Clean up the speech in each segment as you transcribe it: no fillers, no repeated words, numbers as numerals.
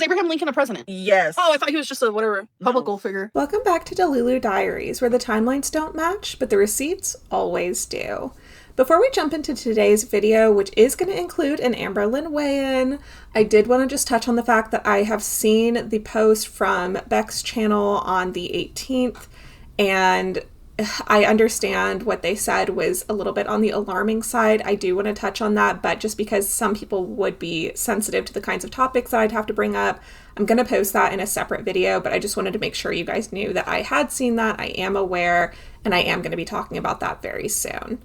Was Abraham Lincoln a president? Yes. Oh, I thought he was just a whatever public figure. Welcome back to Delulu Diaries, where the timelines don't match, but the receipts always do. Before we jump into today's video, which is going to include an Amberlynn weigh-in, I did want to just touch on the fact that I have seen the post from Beck's channel on the 18th, and I understand what they said was a little bit on the alarming side. I do want to touch on that, but just because some people would be sensitive to the kinds of topics that I'd have to bring up, I'm going to post that in a separate video, but I just wanted to make sure you guys knew that I had seen that, I am aware, and I am going to be talking about that very soon.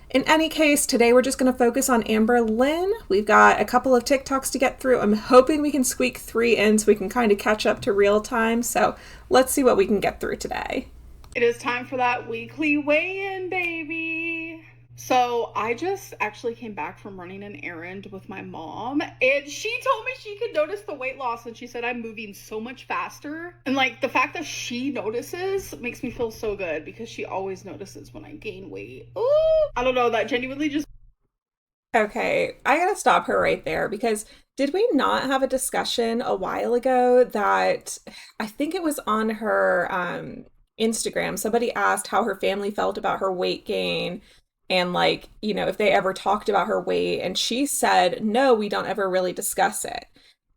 In any case, today we're just going to focus on Amberlynn. We've got a couple of TikToks to get through. I'm hoping we can squeak 3 in so we can kind of catch up to real time, so let's see what we can get through today. It is time for that weekly weigh-in, baby. So I just actually came back from running an errand with my mom, and she told me she could notice the weight loss, and she said I'm moving so much faster. And like the fact that she notices makes me feel so good, because she always notices when I gain weight. Ooh, I don't know, that genuinely just... Okay, I gotta stop her right there, because did we not have a discussion a while ago that I think it was on her Instagram, somebody asked how her family felt about her weight gain and like, you know, if they ever talked about her weight, and she said, no, we don't ever really discuss it.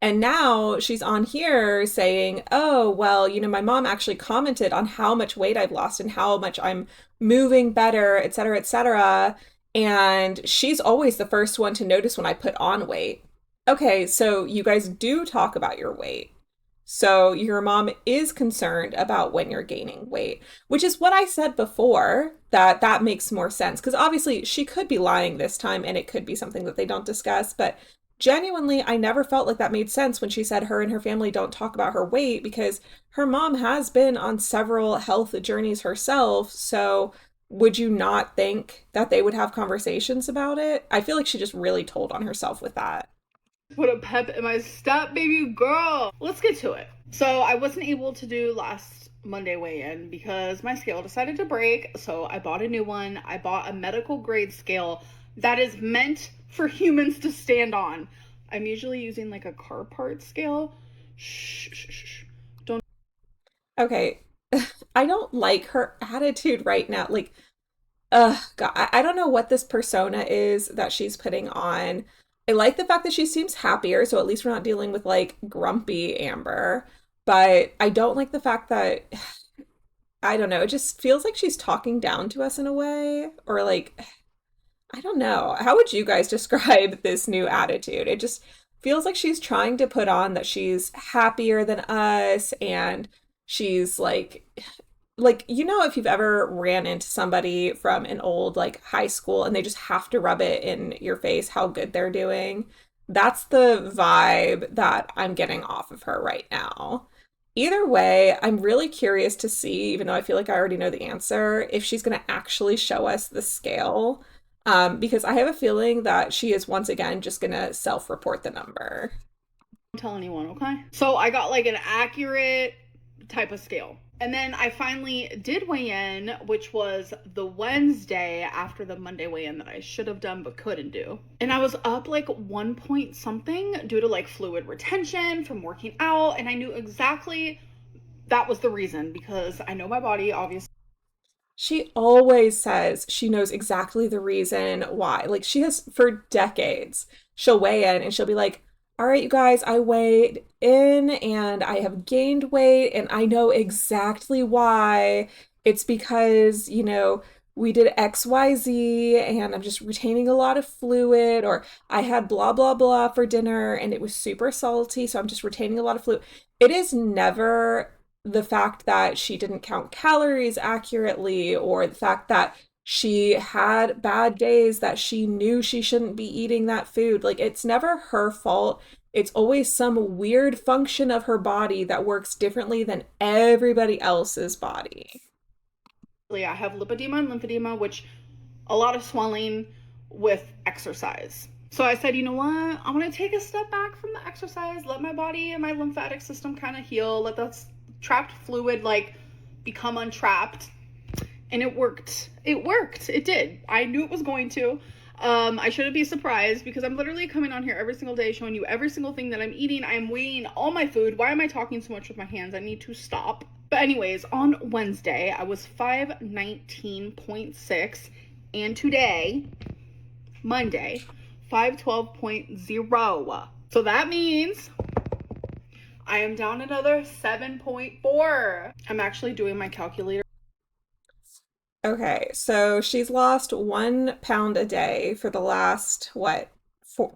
And now she's on here saying, oh, well, you know, my mom actually commented on how much weight I've lost and how much I'm moving better, et cetera, et cetera. And she's always the first one to notice when I put on weight. Okay, so you guys do talk about your weight. So your mom is concerned about when you're gaining weight, which is what I said before, that makes more sense. Because obviously she could be lying this time and it could be something that they don't discuss. But genuinely, I never felt like that made sense when she said her and her family don't talk about her weight, because her mom has been on several health journeys herself. So would you not think that they would have conversations about it? I feel like she just really told on herself with that. Put a pep in my step, baby girl. Let's get to it. So I wasn't able to do last Monday weigh-in because my scale decided to break. So I bought a new one. I bought a medical grade scale that is meant for humans to stand on. I'm usually using like a car part scale. Shh. Don't. Okay. I don't like her attitude right now. Like, God, I don't know what this persona is that she's putting on. I like the fact that she seems happier, so at least we're not dealing with like grumpy Amber. But I don't like the fact that, I don't know, it just feels like she's talking down to us in a way, or like, I don't know. How would you guys describe this new attitude? It just feels like she's trying to put on that she's happier than us, and she's like, you know, if you've ever ran into somebody from an old like high school and they just have to rub it in your face how good they're doing, that's the vibe that I'm getting off of her right now. Either way, I'm really curious to see, even though I feel like I already know the answer, if she's going to actually show us the scale, because I have a feeling that she is once again just going to self-report the number. Don't tell anyone, okay? So I got like an accurate type of scale. And then I finally did weigh in, which was the Wednesday after the Monday weigh-in that I should have done but couldn't do. And I was up like 1 point something due to like fluid retention from working out. And I knew exactly that was the reason, because I know my body, obviously. She always says she knows exactly the reason why. Like, she has for decades. She'll weigh in and she'll be like, all right, you guys, I weighed in and I have gained weight and I know exactly why. It's because, you know, we did XYZ and I'm just retaining a lot of fluid, or I had blah, blah, blah for dinner and it was super salty, so I'm just retaining a lot of fluid. It is never the fact that she didn't count calories accurately, or the fact that she had bad days that she knew she shouldn't be eating that food. Like, it's never her fault. It's always some weird function of her body that works differently than everybody else's body. I have lipedema and lymphedema, which a lot of swelling with exercise. So I said, you know what? I'm going to take a step back from the exercise, let my body and my lymphatic system kind of heal, let the trapped fluid like become untrapped. And it worked. It did. I knew it was going to. I shouldn't be surprised because I'm literally coming on here every single day showing you every single thing that I'm eating. I'm weighing all my food. Why am I talking so much with my hands? I need to stop. But anyways, on Wednesday, I was 519.6, and today, Monday, 512.0. So that means I am down another 7.4. I'm actually doing my calculator. Okay, so she's lost 1 pound a day for the last,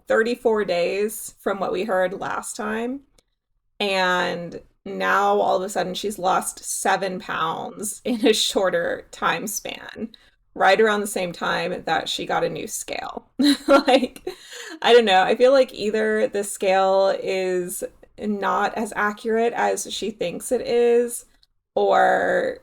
34 days from what we heard last time. And now all of a sudden she's lost 7 pounds in a shorter time span, right around the same time that she got a new scale. Like, I don't know. I feel like either the scale is not as accurate as she thinks it is, or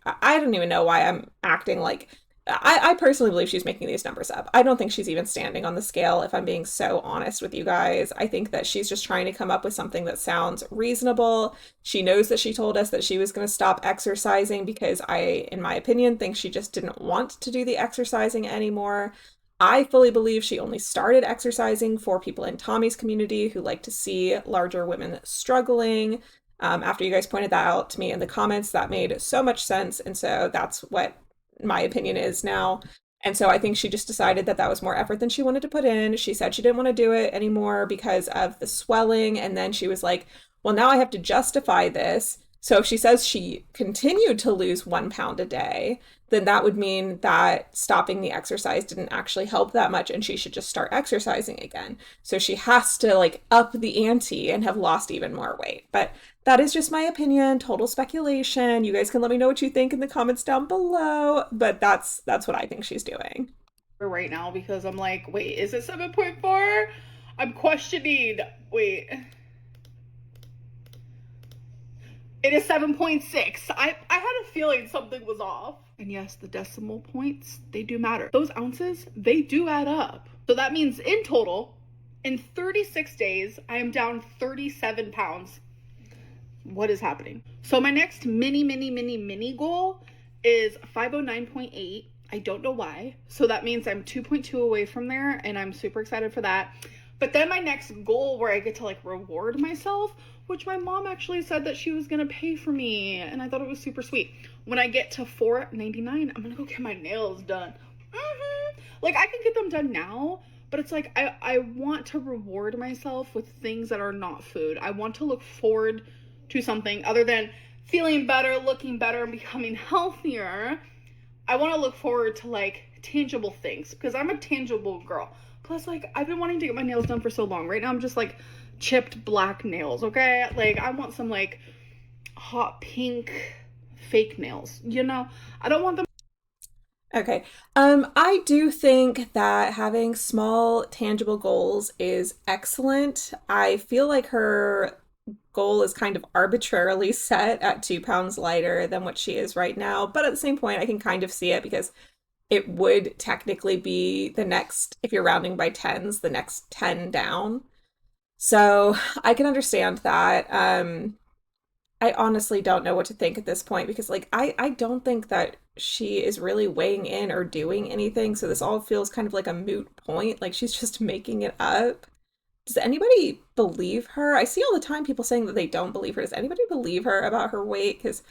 I don't even know why I'm acting like I personally believe she's making these numbers up. I don't think she's even standing on the scale, if I'm being so honest with you guys. I think that she's just trying to come up with something that sounds reasonable. She knows that she told us that she was going to stop exercising because in my opinion, think she just didn't want to do the exercising anymore. I fully believe she only started exercising for people in Tommy's community who like to see larger women struggling. After you guys pointed that out to me in the comments, that made so much sense. And so that's what my opinion is now. And so I think she just decided that that was more effort than she wanted to put in. She said she didn't want to do it anymore because of the swelling. And then she was like, well, now I have to justify this. So if she says she continued to lose 1 pound a day, then that would mean that stopping the exercise didn't actually help that much and she should just start exercising again. So she has to like up the ante and have lost even more weight. But that is just my opinion, total speculation. You guys can let me know what you think in the comments down below, but that's what I think she's doing. Right now because I'm like, wait, is it 7.4? I'm questioning. Wait. It is 7.6. I had a feeling something was off. And yes, the decimal points, they do matter. Those ounces, they do add up. So that means in total, in 36 days, I am down 37 pounds. What is happening? So my next mini goal is 509.8. I don't know why. So that means I'm 2.2 away from there, and I'm super excited for that. But then my next goal where I get to like reward myself, which my mom actually said that she was gonna pay for me, and I thought it was super sweet. When I get to 499, I'm gonna go get my nails done. Like I can get them done now, but it's like I want to reward myself with things that are not food. I want to look forward to something other than feeling better, looking better, and becoming healthier. I want to look forward to like tangible things because I'm a tangible girl. Plus, like, I've been wanting to get my nails done for so long. Right now, I'm just like chipped black nails, okay? Like, I want some like hot pink fake nails, you know? I don't want them. Okay. I do think that having small, tangible goals is excellent. I feel like her goal is kind of arbitrarily set at 2 pounds lighter than what she is right now. But at the same point, I can kind of see it because it would technically be the next, if you're rounding by tens, the next 10 down. So I can understand that. I honestly don't know what to think at this point because like I don't think that she is really weighing in or doing anything. So this all feels kind of like a moot point. Like she's just making it up. Does anybody believe her? I see all the time people saying that they don't believe her. Does anybody believe her about her weight? Because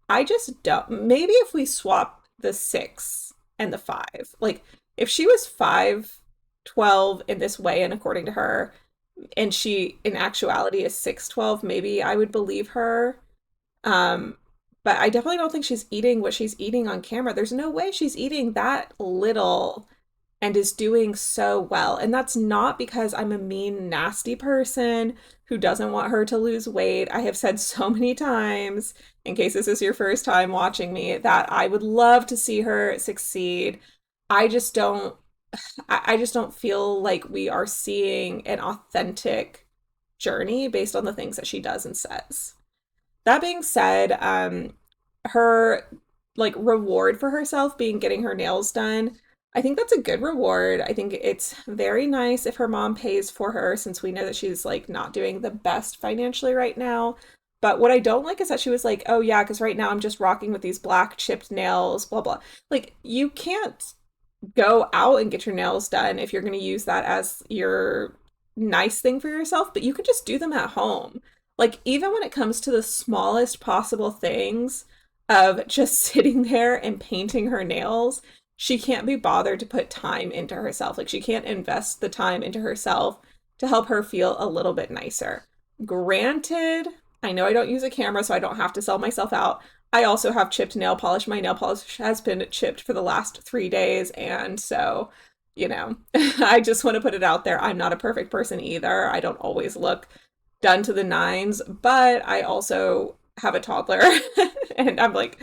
I just don't. Maybe if we swap the 6 and the 5, like if she was 5'12" in this way, and according to her, and she in actuality is 6'12", maybe I would believe her. But I definitely don't think she's eating what she's eating on camera. There's no way she's eating that little and is doing so well. And that's not because I'm a mean, nasty person who doesn't want her to lose weight. I have said so many times, in case this is your first time watching me, that I would love to see her succeed. I just don't I just don't feel like we are seeing an authentic journey based on the things that she does and says. That being said, her like reward for herself being getting her nails done, I think that's a good reward. I think it's very nice if her mom pays for her since we know that she's like not doing the best financially right now. But what I don't like is that she was like, oh yeah, because right now I'm just rocking with these black chipped nails, blah blah. Like you can't go out and get your nails done if you're going to use that as your nice thing for yourself, but you can just do them at home. Like, even when it comes to the smallest possible things of just sitting there and painting her nails, she can't be bothered to put time into herself. Like, she can't invest the time into herself to help her feel a little bit nicer. Granted, I know I don't use a camera, so I don't have to sell myself out. I also have chipped nail polish. My nail polish has been chipped for the last 3 days, and so, I just want to put it out there. I'm not a perfect person either. I don't always look done to the nines, but I also have a toddler and I'm like,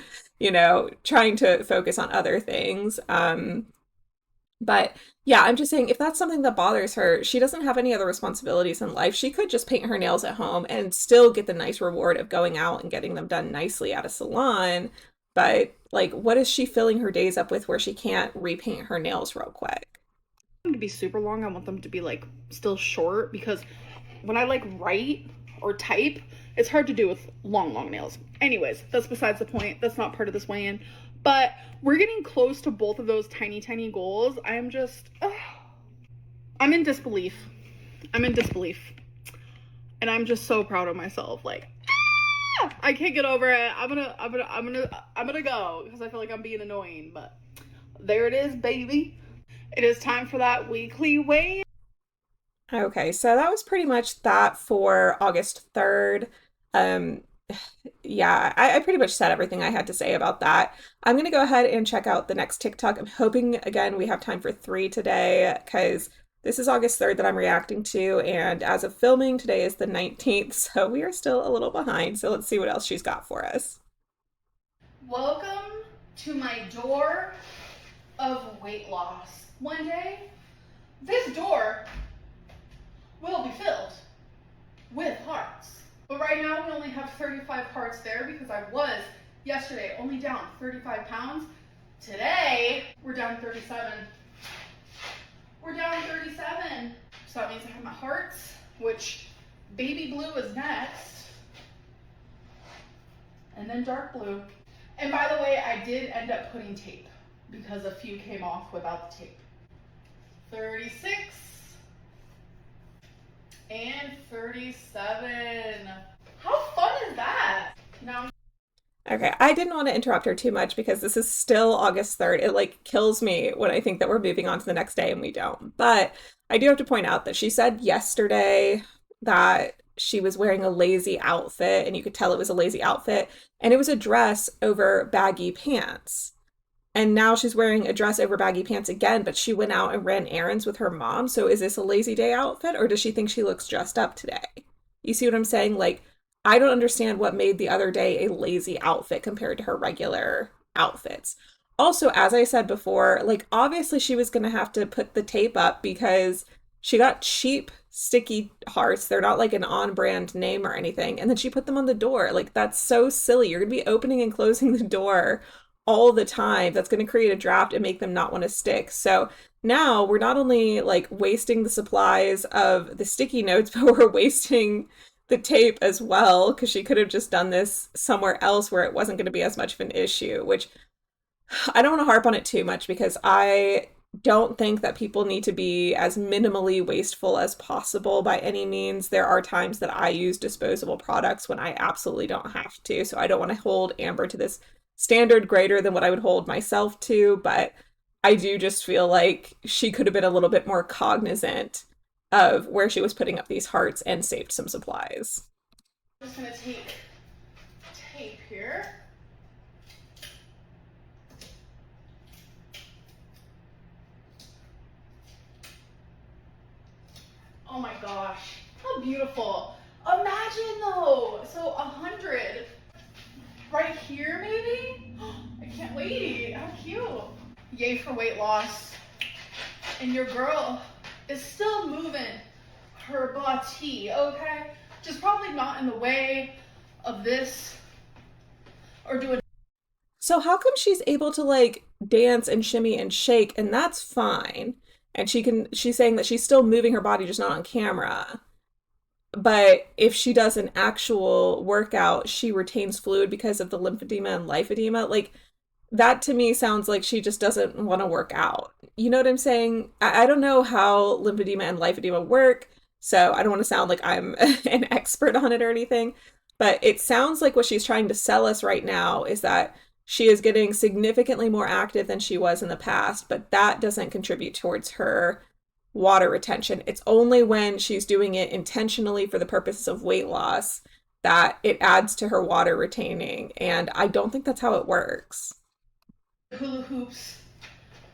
trying to focus on other things. But yeah, I'm just saying if that's something that bothers her, she doesn't have any other responsibilities in life. She could just paint her nails at home and still get the nice reward of going out and getting them done nicely at a salon. But like, what is she filling her days up with where she can't repaint her nails real quick? To be super long. I want them to be like still short, because when I like write or type, it's hard to do with long nails. Anyways, that's besides the point. That's not part of this weigh-in. But we're getting close to both of those tiny goals. I'm just, I'm in disbelief. I'm in disbelief. And I'm just so proud of myself. Like, I can't get over it. I'm gonna go, because I feel like I'm being annoying, but there it is, baby. It is time for that weekly weigh-in. Okay, so that was pretty much that for August 3rd. Um, yeah, I pretty much said everything I had to say about that. I'm gonna go ahead and check out the next TikTok. I'm hoping, again, we have time for 3 today, because this is August 3rd that I'm reacting to, and as of filming, today is the 19th, so we are still a little behind. So let's see what else she's got for us. Welcome to my door of weight loss. One day, this door will be filled with hearts. But right now we only have 35 hearts there, because I was yesterday only down 35 pounds. Today, we're down 37. We're down 37. So that means I have my hearts, which baby blue is next. And then dark blue. And by the way, I did end up putting tape, because a few came off without the tape. 36. And 37. How fun is that? Now, Okay, I didn't want to interrupt her too much because this is still August 3rd. It like kills me when I think that we're moving on to the next day and we don't. But I do have to point out that she said yesterday that she was wearing a lazy outfit, and you could tell it was a lazy outfit, and it was a dress over baggy pants. And now she's wearing a dress over baggy pants again, but she went out and ran errands with her mom. So is this a lazy day outfit, or does she think she looks dressed up today? You see what I'm saying? Like, I don't understand what made the other day a lazy outfit compared to her regular outfits. Also, as I said before, like, obviously she was going to have to put the tape up because she got cheap sticky hearts. They're not like an on-brand name or anything. And then she put them on the door. Like, that's so silly. You're going to be opening and closing the door all the time. That's going to create a draft and make them not want to stick. So now we're not only like wasting the supplies of the sticky notes, but we're wasting the tape as well, because she could have just done this somewhere else where it wasn't going to be as much of an issue, which I don't want to harp on it too much, because I don't think that people need to be as minimally wasteful as possible by any means. There are times that I use disposable products when I absolutely don't have to, so I don't want to hold Amber to this standard greater than what I would hold myself to, but I do just feel like she could have been a little bit more cognizant of where she was putting up these hearts and saved some supplies. I'm just going to take tape here. Oh my gosh, how beautiful. Imagine though, so 100 right here maybe? I can't wait, how cute. Yay for weight loss. And your girl is still moving her body, okay? Just probably not in the way of this or doing. So how come she's able to like dance and shimmy and shake, and that's fine? And she's saying that she's still moving her body, just not on camera. But if she does an actual workout, she retains fluid because of the lymphedema and lipedema. Like, That to me sounds like she just doesn't want to work out. You know what I'm saying? I don't know how lymphedema and lipedema work, so I don't want to sound like I'm an expert on it or anything, but it sounds like what she's trying to sell us right now is that she is getting significantly more active than she was in the past, but that doesn't contribute towards her water retention. It's only when she's doing it intentionally for the purposes of weight loss that it adds to her water retaining, and I don't think that's how it works. Hula hoops.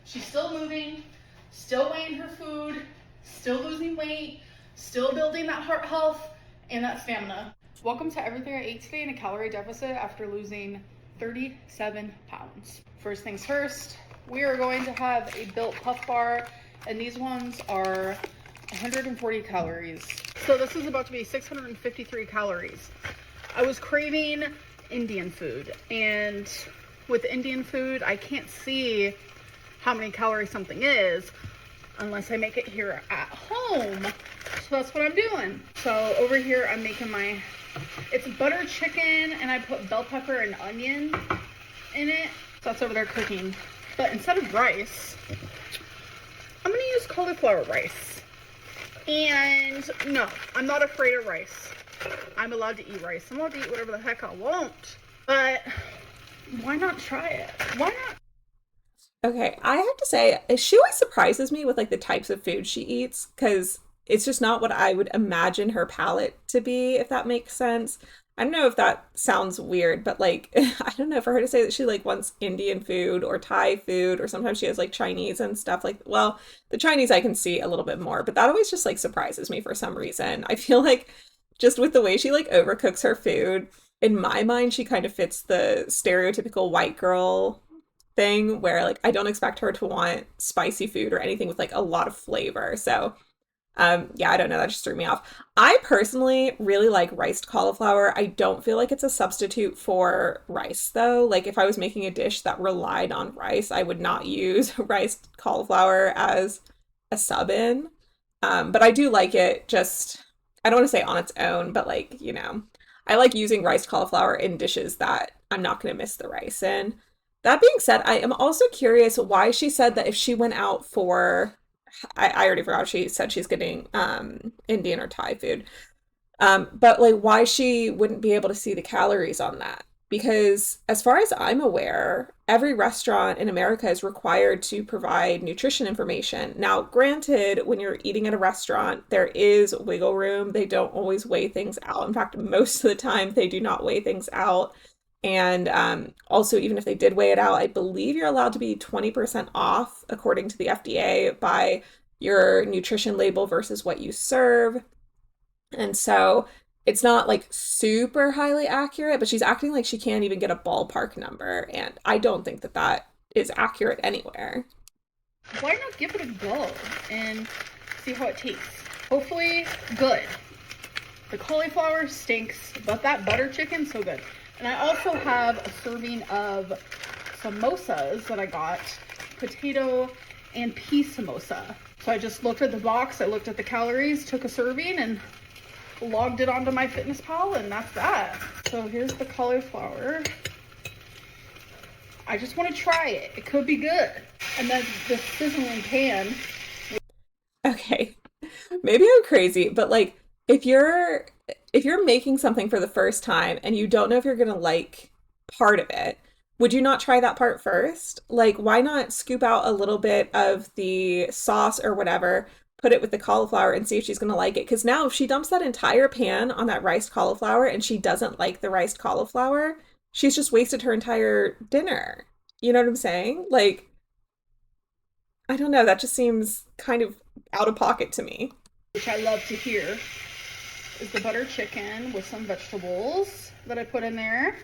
She's still moving, still weighing her food, still losing weight, still building that heart health and that stamina. Welcome to everything I ate today in a calorie deficit after losing 37 pounds. First things first, we are going to have a built puff bar, and these ones are 140 calories. So this is about to be 653 calories. I was craving Indian food, and with Indian food, I can't see how many calories something is unless I make it here at home. So that's what I'm doing. So over here, I'm making it's butter chicken, and I put bell pepper and onion in it. So that's over there cooking. But instead of rice, I'm gonna use cauliflower rice. And no, I'm not afraid of rice. I'm allowed to eat rice. I'm allowed to eat whatever the heck I want. But why not try it? Why not? Okay, I have to say, she always surprises me with like the types of food she eats because it's just not what I would imagine her palate to be, if that makes sense. I don't know if that sounds weird, but like, I don't know, for her to say that she like wants Indian food or Thai food, or sometimes she has like Chinese and stuff like, well, the Chinese I can see a little bit more, but that always just like surprises me for some reason. I feel like just with the way she like overcooks her food, in my mind, she kind of fits the stereotypical white girl thing where like I don't expect her to want spicy food or anything with like a lot of flavor. So yeah, I don't know, that just threw me off. I personally really like riced cauliflower. I don't feel like it's a substitute for rice though. Like if I was making a dish that relied on rice, I would not use riced cauliflower as a sub in. But I do like it just, I don't want to say on its own, but like, I like using riced cauliflower in dishes that I'm not going to miss the rice in. That being said, I am also curious why she said that if she went out for, I already forgot, she said she's getting Indian or Thai food. But like why she wouldn't be able to see the calories on that. Because as far as I'm aware, every restaurant in America is required to provide nutrition information. Now, granted, when you're eating at a restaurant, there is wiggle room. They don't always weigh things out. In fact, most of the time, they do not weigh things out. And also, even if they did weigh it out, I believe you're allowed to be 20% off, according to the FDA, by your nutrition label versus what you serve. And so it's not like super highly accurate, but she's acting like she can't even get a ballpark number. And I don't think that that is accurate anywhere. Why not give it a go and see how it tastes? Hopefully, good. The cauliflower stinks, but that butter chicken, so good. And I also have a serving of samosas that I got, potato and pea samosa. So I just looked at the box, I looked at the calories, took a serving, and logged it onto MyFitnessPal, and that's that. So here's the cauliflower. I just want to try it. It could be good. And then the sizzling pan. Okay, maybe I'm crazy, but like if you're making something for the first time and you don't know if you're gonna like part of it, would you not try that part first? Like, why not scoop out a little bit of the sauce or whatever, put it with the cauliflower and see if she's gonna like it? Because now if she dumps that entire pan on that riced cauliflower and she doesn't like the riced cauliflower, she's just wasted her entire dinner. You know what I'm saying? Like, I don't know, that just seems kind of out of pocket to me. Which I love to hear, is the butter chicken with some vegetables that I put in there.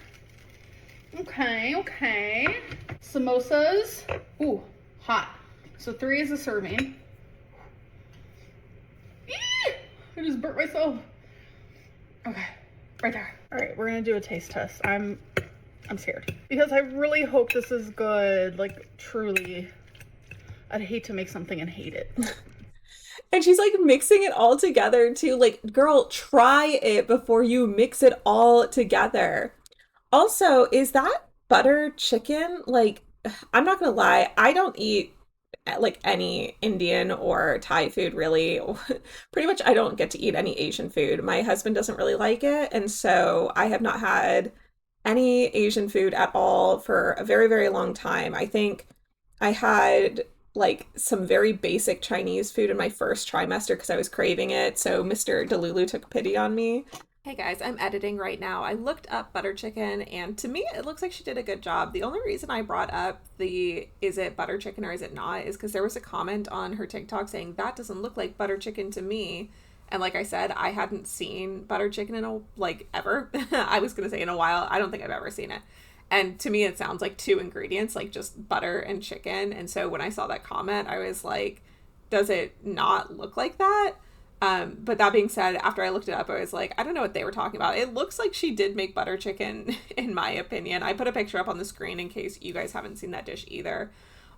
Okay. Samosas. Ooh, hot. So 3 is a serving. Eee! I just burnt myself. Okay, right there. All right, we're gonna do a taste test. I'm scared because I really hope this is good. Like, truly, I'd hate to make something and hate it. And she's like mixing it all together too. Like, girl, try it before you mix it all together. Also, is that butter chicken, like, I'm not gonna lie, I don't eat like any Indian or Thai food really. Pretty much I don't get to eat any Asian food. My husband doesn't really like it, and so I have not had any Asian food at all for a very, very long time. I think I had like some very basic Chinese food in my first trimester because I was craving it. So Mr. Delulu took pity on me. Hey guys, I'm editing right now. I looked up butter chicken, and to me, it looks like she did a good job. The only reason I brought up the is it butter chicken or is it not is because there was a comment on her TikTok saying that doesn't look like butter chicken to me. And like I said, I hadn't seen butter chicken in a like ever. I was gonna say in a while. I don't think I've ever seen it. And to me, it sounds like two ingredients, like just butter and chicken. And so when I saw that comment, I was like, does it not look like that? But that being said, after I looked it up, I was like, I don't know what they were talking about. It looks like she did make butter chicken, in my opinion. I put a picture up on the screen in case you guys haven't seen that dish either.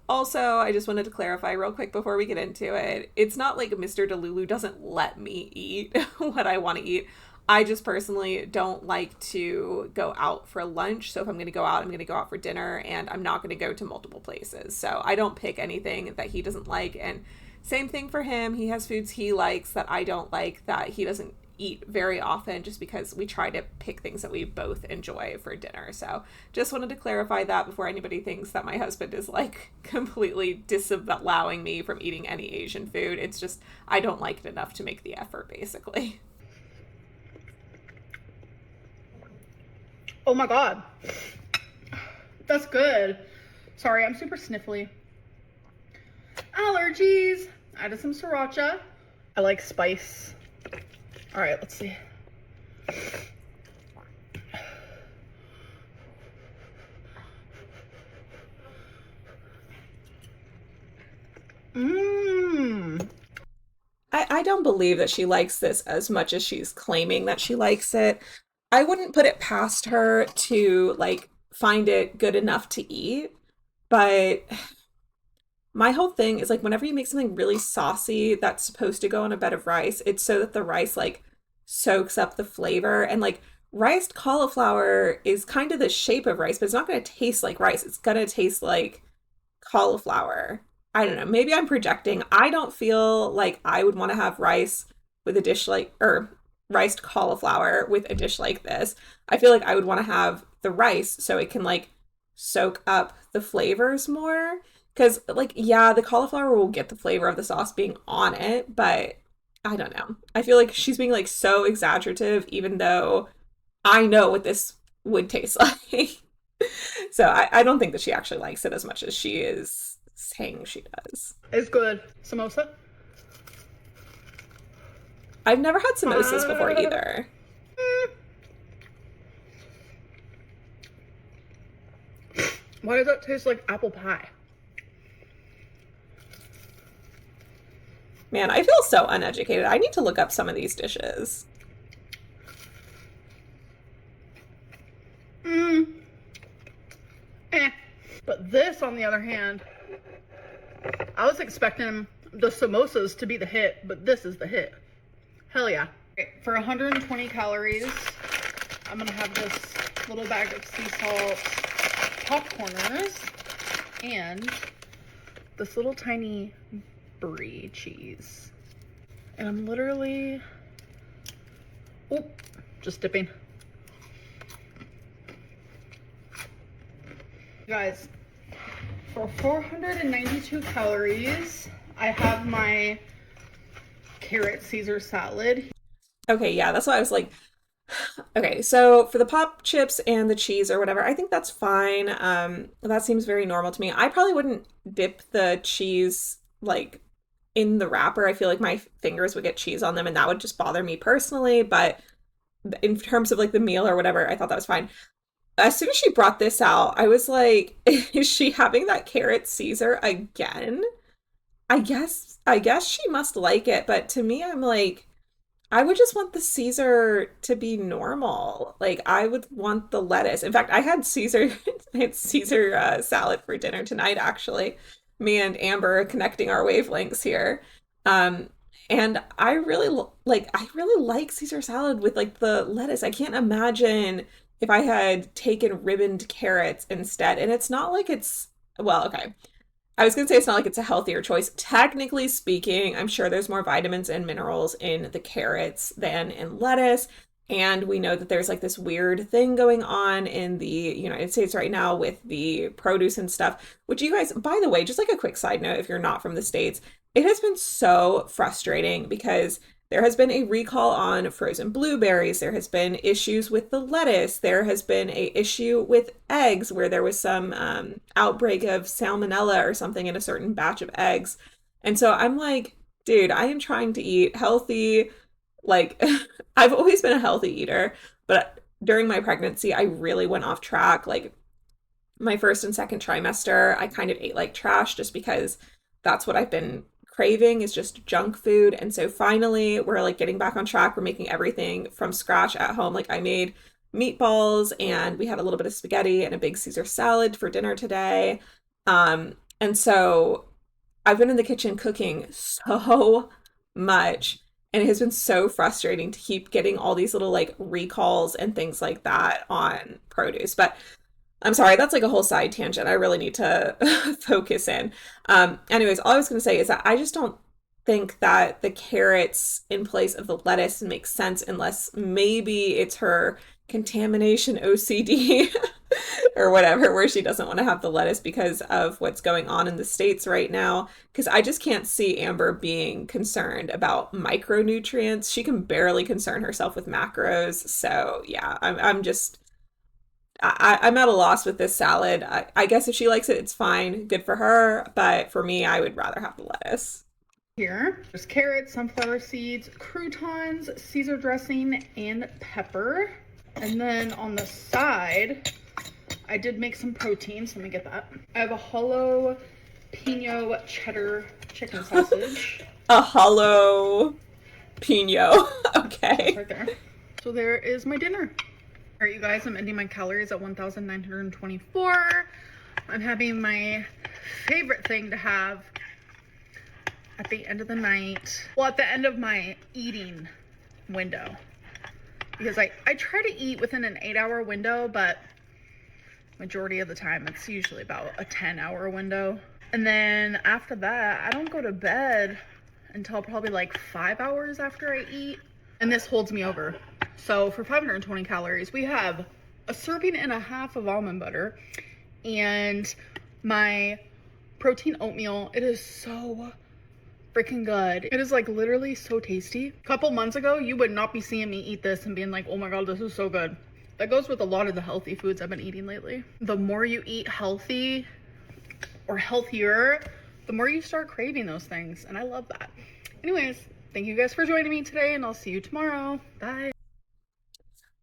Also, I just wanted to clarify real quick before we get into it. It's not like Mr. Delulu doesn't let me eat what I want to eat. I just personally don't like to go out for lunch. So if I'm going to go out, I'm going to go out for dinner, and I'm not going to go to multiple places. So I don't pick anything that he doesn't like. And same thing for him. He has foods he likes that I don't like, that he doesn't eat very often, just because we try to pick things that we both enjoy for dinner. So just wanted to clarify that before anybody thinks that my husband is like completely disallowing me from eating any Asian food. It's just I don't like it enough to make the effort, basically. Oh my God. That's good. Sorry, I'm super sniffly. Allergies. Added some sriracha. I like spice. All right, let's see. Mmm. I don't believe that she likes this as much as she's claiming that she likes it. I wouldn't put it past her to like find it good enough to eat, but my whole thing is like whenever you make something really saucy that's supposed to go on a bed of rice, it's so that the rice like soaks up the flavor. And like riced cauliflower is kind of the shape of rice, but it's not going to taste like rice. It's going to taste like cauliflower. I don't know. Maybe I'm projecting. I don't feel like I would want to have rice with a dish like, or riced cauliflower with a dish like this. I feel like I would want to have the rice so it can like soak up the flavors more. Because, like, yeah, the cauliflower will get the flavor of the sauce being on it, but I don't know. I feel like she's being like so exaggerative, even though I know what this would taste like. So I don't think that she actually likes it as much as she is saying she does. It's good. Samosa? I've never had samosas before either. Why does that taste like apple pie? Man, I feel so uneducated. I need to look up some of these dishes. But this, on the other hand, I was expecting the samosas to be the hit, but this is the hit. Hell yeah. Okay, for 120 calories, I'm gonna have this little bag of sea salt popcorners and this little tiny brie cheese. And I'm literally, just dipping. Guys, for 492 calories, I have my carrot Caesar salad. Okay, yeah, that's why I was like, okay, so for the pop chips and the cheese or whatever, I think that's fine. That seems very normal to me. I probably wouldn't dip the cheese like in the wrapper. I feel like my fingers would get cheese on them and that would just bother me personally, but in terms of like the meal or whatever, I thought that was fine. As soon as she brought this out, I was like, is she having that carrot Caesar again? I guess she must like it, but to me, I'm like, I would just want the Caesar to be normal. Like I would want the lettuce. In fact, I had Caesar, I had Caesar salad for dinner tonight, actually. Me and Amber connecting our wavelengths here. Um, and I really like Caesar salad with like the lettuce. I can't imagine if I had taken ribboned carrots instead. And it's not like it's, well, okay. I was gonna say it's not like it's a healthier choice. Technically speaking, I'm sure there's more vitamins and minerals in the carrots than in lettuce. And we know that there's like this weird thing going on in the United States right now with the produce and stuff, which you guys, by the way, just like a quick side note, if you're not from the States, it has been so frustrating because there has been a recall on frozen blueberries. There has been issues with the lettuce. There has been a issue with eggs where there was some outbreak of salmonella or something in a certain batch of eggs. And so I'm like, dude, I am trying to eat healthy. Like, I've always been a healthy eater, but during my pregnancy, I really went off track. Like, my first and second trimester, I kind of ate like trash just because that's what I've been craving is just junk food. And so finally, we're like getting back on track. We're making everything from scratch at home. Like, I made meatballs and we had a little bit of spaghetti and a big Caesar salad for dinner today. And so I've been in the kitchen cooking so much. And it has been so frustrating to keep getting all these little like recalls and things like that on produce. But I'm sorry, that's like a whole side tangent. I really need to focus in. Anyways, all I was going to say is that I just don't think that the carrots in place of the lettuce makes sense unless maybe it's her contamination OCD or whatever, where she doesn't want to have the lettuce because of what's going on in the States right now. Because I just can't see Amber being concerned about micronutrients. She can barely concern herself with macros. So yeah, I'm just I'm at a loss with this salad. I guess if she likes it, it's fine. Good for her. But for me, I would rather have the lettuce. Here, there's carrots, sunflower seeds, croutons, Caesar dressing, and pepper. And then on the side, I did make some proteins. Let me get that. I have a hollow Pino cheddar chicken sausage. A hollow Pino. Okay. Right there. So there is my dinner. All right, you guys, I'm ending my calories at 1,924. I'm having my favorite thing to have at the end of the night. Well, at the end of my eating window. Because I try to eat within an 8-hour window, but majority of the time it's usually about a 10-hour window. And then after that, I don't go to bed until probably like 5 hours after I eat. And this holds me over. So for 520 calories, we have a serving and a half of almond butter and my protein oatmeal. It is so freaking good. It is like literally so tasty. A couple months ago, you would not be seeing me eat this and being like, oh my God, this is so good. That goes with a lot of the healthy foods I've been eating lately. The more you eat healthy or healthier, the more you start craving those things. And I love that. Anyways, thank you guys for joining me today and I'll see you tomorrow. Bye.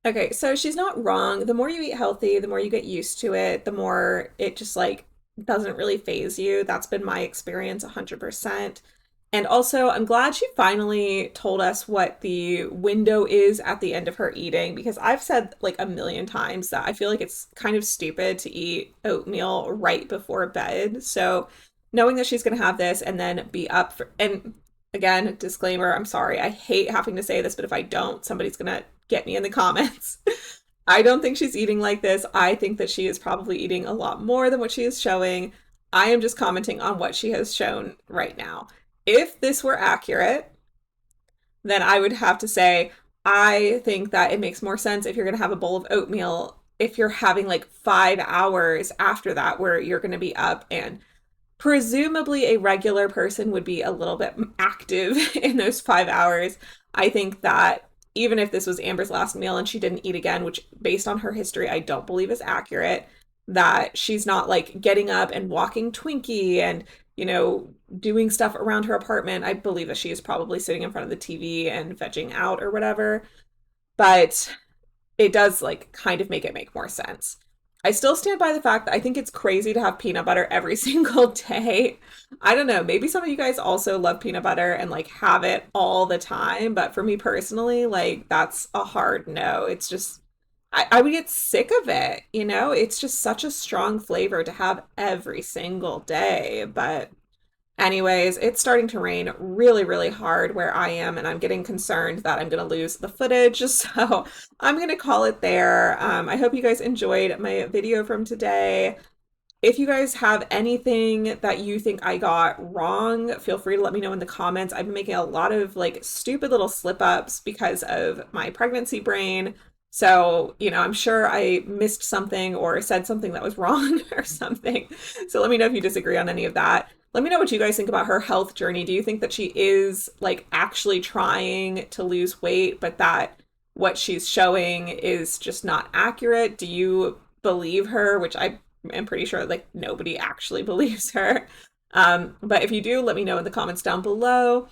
Okay, so she's not wrong. The more you eat healthy, the more you get used to it, the more it just like doesn't really phase you. That's been my experience 100%. And also, I'm glad she finally told us what the window is at the end of her eating because I've said like a million times that I feel like it's kind of stupid to eat oatmeal right before bed. So knowing that she's going to have this and then be up for, and again, disclaimer, I'm sorry, I hate having to say this, but if I don't, somebody's going to get me in the comments. I don't think she's eating like this. I think that she is probably eating a lot more than what she is showing. I am just commenting on what she has shown right now. If this were accurate, then I would have to say, I think that it makes more sense if you're going to have a bowl of oatmeal, if you're having like 5 hours after that, where you're going to be up and presumably a regular person would be a little bit active in those 5 hours. I think that even if this was Amber's last meal and she didn't eat again, which based on her history, I don't believe is accurate, that she's not like getting up and walking Twinkie and, doing stuff around her apartment. I believe that she is probably sitting in front of the TV and vegging out or whatever. But it does like kind of make it make more sense. I still stand by the fact that I think it's crazy to have peanut butter every single day. I don't know, maybe some of you guys also love peanut butter and like have it all the time, but for me personally, like that's a hard no. It's just, I would get sick of it, It's just such a strong flavor to have every single day, but Anyways, it's starting to rain really, really hard where I am, and I'm getting concerned that I'm going to lose the footage. So I'm going to call it there. I hope you guys enjoyed my video from today. If you guys have anything that you think I got wrong, feel free to let me know in the comments. I've been making a lot of like stupid little slip ups because of my pregnancy brain. So, I'm sure I missed something or said something that was wrong or something. So let me know if you disagree on any of that. Let me know what you guys think about her health journey. Do you think that she is like actually trying to lose weight, but that what she's showing is just not accurate? Do you believe her? Which I am pretty sure like nobody actually believes her. But if you do, let me know in the comments down below.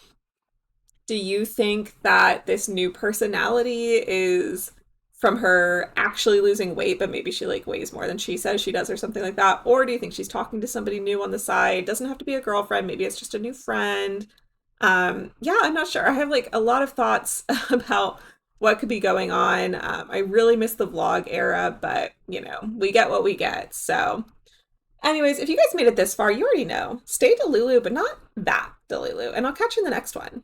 Do you think that this new personality is from her actually losing weight, but maybe she like weighs more than she says she does or something like that? Or do you think she's talking to somebody new on the side? Doesn't have to be a girlfriend, maybe it's just a new friend. Yeah, I'm not sure. I have like a lot of thoughts about what could be going on. I really miss the vlog era, but we get what we get. So anyways, if you guys made it this far, you already know. Stay Delulu, but not that Delulu. And I'll catch you in the next one.